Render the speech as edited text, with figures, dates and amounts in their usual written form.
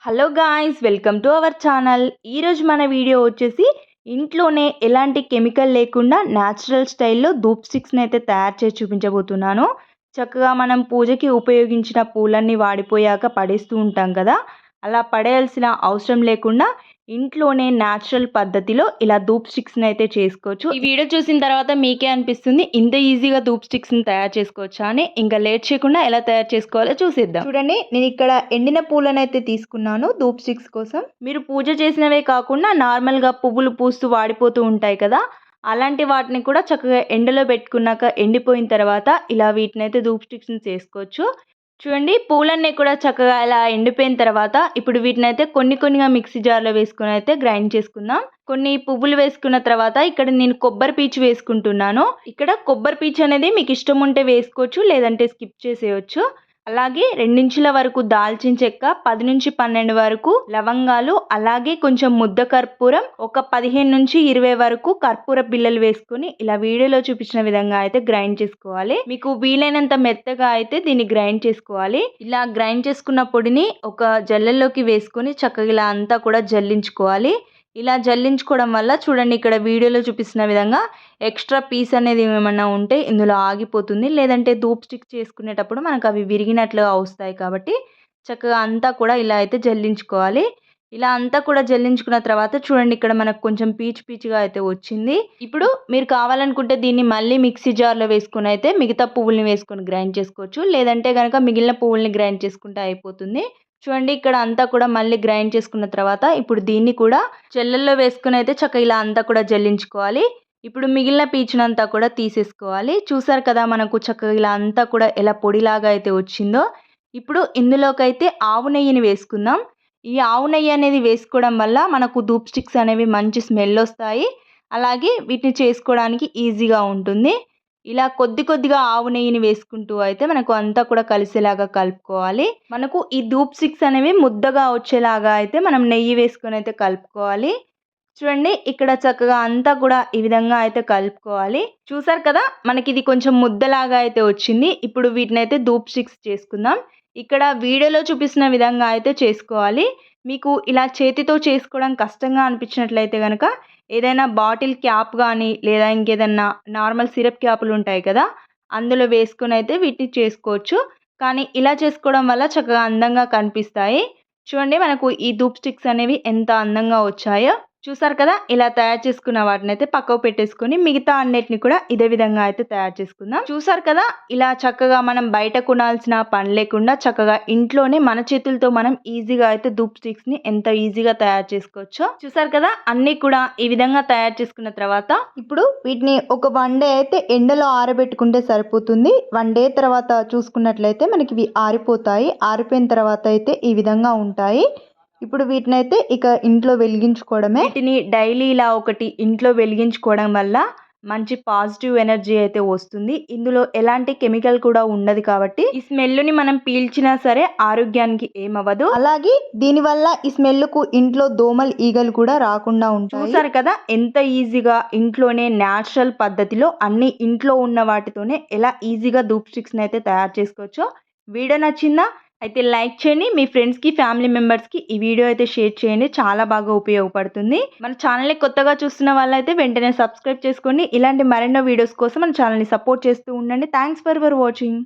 Hello guys, welcome to our channel. ఈరోజు మన video వచ్చేసి ఇంట్లోనే ఎలాంటి కెమికల్ లేకుండా న్యాచురల్ స్టైల్లో ధూప్ స్టిక్స్ని అయితే తయారు చేసి చూపించబోతున్నాను. చక్కగా మనం పూజకి ఉపయోగించిన పూలన్నీ వాడిపోయాక పడేస్తూ ఉంటాం కదా, అలా పడేయాల్సిన అవసరం లేకుండా ఇంట్లోనే న్యాచురల్ పద్ధతిలో ఇలా ధూప్ స్టిక్స్ని అయితే చేసుకోవచ్చు. ఈ వీడియో చూసిన తర్వాత మీకే అనిపిస్తుంది ఇంత ఈజీగా ధూప్ స్టిక్స్ని తయారు చేసుకోవచ్చా అని. ఇంకా లేట్ చేయకుండా ఎలా తయారు చేసుకోవాలో చూసేద్దాం. చూడండి, నేను ఇక్కడ ఎండిన పూలను అయితే తీసుకున్నాను ధూప్ స్టిక్స్ కోసం. మీరు పూజ చేసినవే కాకుండా నార్మల్గా పువ్వులు పూస్తూ వాడిపోతూ ఉంటాయి కదా, అలాంటి వాటిని కూడా చక్కగా ఎండలో పెట్టుకున్నాక ఎండిపోయిన తర్వాత ఇలా వీటిని అయితే ధూప్ స్టిక్స్ని చేసుకోవచ్చు. చూడండి, పూలన్నీ కూడా చక్కగా ఇలా ఎండిపోయిన తర్వాత ఇప్పుడు వీటిని అయితే కొన్నిగా మిక్సీ జార్లో వేసుకొని అయితే గ్రైండ్ చేసుకుందాం. కొన్ని పువ్వులు వేసుకున్న తర్వాత ఇక్కడ నేను కొబ్బరి పీచు వేసుకుంటున్నాను. ఇక్కడ కొబ్బరి పీచు అనేది మీకు ఇష్టం ఉంటే వేసుకోవచ్చు, లేదంటే స్కిప్ చేసేయచ్చు. అలాగే 2 ఇంచుల వరకు దాల్చిన చెక్క, 10 నుంచి 12 వరకు లవంగాలు, అలాగే కొంచెం ముద్ద కర్పూరం, ఒక 15 నుంచి 20 వరకు కర్పూర బిళ్ళలు వేసుకొని ఇలా వీడియోలో చూపించిన విధంగా అయితే గ్రైండ్ చేసుకోవాలి. మీకు వీలైనంత మెత్తగా అయితే దీన్ని గ్రైండ్ చేసుకోవాలి. ఇలా గ్రైండ్ చేసుకున్న పొడిని ఒక జల్లెల్లోకి వేసుకొని చక్కగా ఇలా అంతా కూడా జల్లించుకోవాలి. ఇలా జల్లించుకోవడం వల్ల చూడండి, ఇక్కడ వీడియోలో చూపిస్తున్న విధంగా ఎక్స్ట్రా పీస్ అనేది ఏమన్నా ఉంటే ఇందులో ఆగిపోతుంది, లేదంటే ధూప్ స్టిక్ చేసుకునేటప్పుడు మనకు అవి విరిగినట్లు వస్తాయి. కాబట్టి చక్కగా అంతా కూడా ఇలా అయితే జల్లించుకోవాలి. ఇలా అంతా కూడా జల్లించుకున్న తర్వాత చూడండి, ఇక్కడ మనకు కొంచెం పీచుగా అయితే వచ్చింది. ఇప్పుడు మీరు కావాలనుకుంటే దీన్ని మళ్ళీ మిక్సీ జార్లో వేసుకుని అయితే మిగతా పువ్వుల్ని వేసుకొని గ్రైండ్ చేసుకోవచ్చు, లేదంటే కనుక మిగిలిన పువ్వుల్ని గ్రైండ్ చేసుకుంటే అయిపోతుంది. చూడండి, ఇక్కడ అంతా కూడా మళ్ళీ గ్రైండ్ చేసుకున్న తర్వాత ఇప్పుడు దీన్ని కూడా జల్లెల్లో వేసుకుని అయితే చక్కగా ఇలా అంతా కూడా జల్లించుకోవాలి. ఇప్పుడు మిగిలిన పీచునంతా కూడా తీసేసుకోవాలి. చూసారు కదా, మనకు చక్కగా ఇలా అంతా కూడా ఎలా పొడిలాగా అయితే వచ్చిందో. ఇప్పుడు ఇందులోకైతే ఆవు నెయ్యిని వేసుకుందాం. ఈ ఆవు నెయ్యి అనేది వేసుకోవడం వల్ల మనకు ధూప్ స్టిక్స్ అనేవి మంచి స్మెల్ వస్తాయి, అలాగే వీటిని చేసుకోవడానికి ఈజీగా ఉంటుంది. ఇలా కొద్దిగా ఆవు నెయ్యిని వేసుకుంటూ అయితే మనకు అంతా కూడా కలిసేలాగా కలుపుకోవాలి. మనకు ఈ ధూప్ స్టిక్స్ అనేవి ముద్దగా వచ్చేలాగా అయితే మనం నెయ్యి వేసుకొని అయితే కలుపుకోవాలి. చూడండి, ఇక్కడ చక్కగా అంతా కూడా ఈ విధంగా అయితే కలుపుకోవాలి. చూసారు కదా, మనకి ఇది కొంచెం ముద్దలాగా అయితే వచ్చింది. ఇప్పుడు వీటిని అయితే ధూప్ స్టిక్స్ చేసుకుందాం. ఇక్కడ వీడియోలో చూపిస్తున్న విధంగా అయితే చేసుకోవాలి. మీకు ఇలా చేతితో చేసుకోవడం కష్టంగా అనిపించినట్లయితే కనుక ఏదైనా బాటిల్ క్యాప్ కానీ, లేదా ఇంకేదన్నా నార్మల్ సిరప్ క్యాపులు ఉంటాయి కదా, అందులో వేసుకొని అయితే వీటిని చేసుకోవచ్చు. కానీ ఇలా చేసుకోవడం వల్ల చక్కగా అందంగా కనిపిస్తాయి. చూడండి, మనకు ఈ ధూప్ స్టిక్స్ అనేవి ఎంత అందంగా వచ్చాయో. చూసారు కదా, ఇలా తయారు చేసుకున్న వాటిని అయితే పక్కకు పెట్టేసుకొని మిగతా అన్నిటిని కూడా ఇదే విధంగా అయితే తయారు చేసుకుందాం. చూసారు కదా, ఇలా చక్కగా మనం బయట కొనాల్సిన పని లేకుండా చక్కగా ఇంట్లోనే మన చేతులతో మనం ఈజీగా అయితే ధూప్ స్టిక్స్ ని ఎంత ఈజీగా తయారు చేసుకోవచ్చో. చూసారు కదా, అన్ని కూడా ఈ విధంగా తయారు చేసుకున్న తర్వాత ఇప్పుడు వీటిని ఒక 1 డే అయితే ఎండలో ఆరబెట్టుకుంటే సరిపోతుంది. 1 డే తర్వాత చూసుకున్నట్లయితే మనకి ఇవి ఆరిపోతాయి. ఆరిపోయిన తర్వాత అయితే ఈ విధంగా ఉంటాయి. ఇప్పుడు వీటినైతే ఇక ఇంట్లో వెలిగించుకోవడమే. వీటిని డైలీ ఇలా ఒకటి ఇంట్లో వెలిగించుకోవడం వల్ల మంచి పాజిటివ్ ఎనర్జీ అయితే వస్తుంది. ఇందులో ఎలాంటి కెమికల్ కూడా ఉండదు కాబట్టి ఈ స్మెల్ని మనం పీల్చినా సరే ఆరోగ్యానికి ఏమవ్వదు. అలాగే దీనివల్ల ఈ స్మెల్కు ఇంట్లో దోమలు, ఈగలు కూడా రాకుండా ఉంటాయి. చూసారు కదా, ఎంత ఈజీగా ఇంట్లోనే న్యాచురల్ పద్ధతిలో అన్ని ఇంట్లో ఉన్న వాటితోనే ఎలా ఈజీగా ధూప్ స్టిక్స్ని అయితే తయారు చేసుకోవచ్చో. వీడియో నచ్చిందా? అయితే లైక్ చేయండి. మీ ఫ్రెండ్స్కి, ఫ్యామిలీ మెంబర్స్కి ఈ వీడియో అయితే షేర్ చేయండి. చాలా బాగా ఉపయోగపడుతుంది. మన ఛానల్ని కొత్తగా చూస్తున్న వాళ్ళైతే వెంటనే సబ్స్క్రైబ్ చేసుకోండి. ఇలాంటి మరెన్నో వీడియోస్ కోసం మన ఛానల్ని సపోర్ట్ చేస్తూ ఉండండి. Thanks for watching.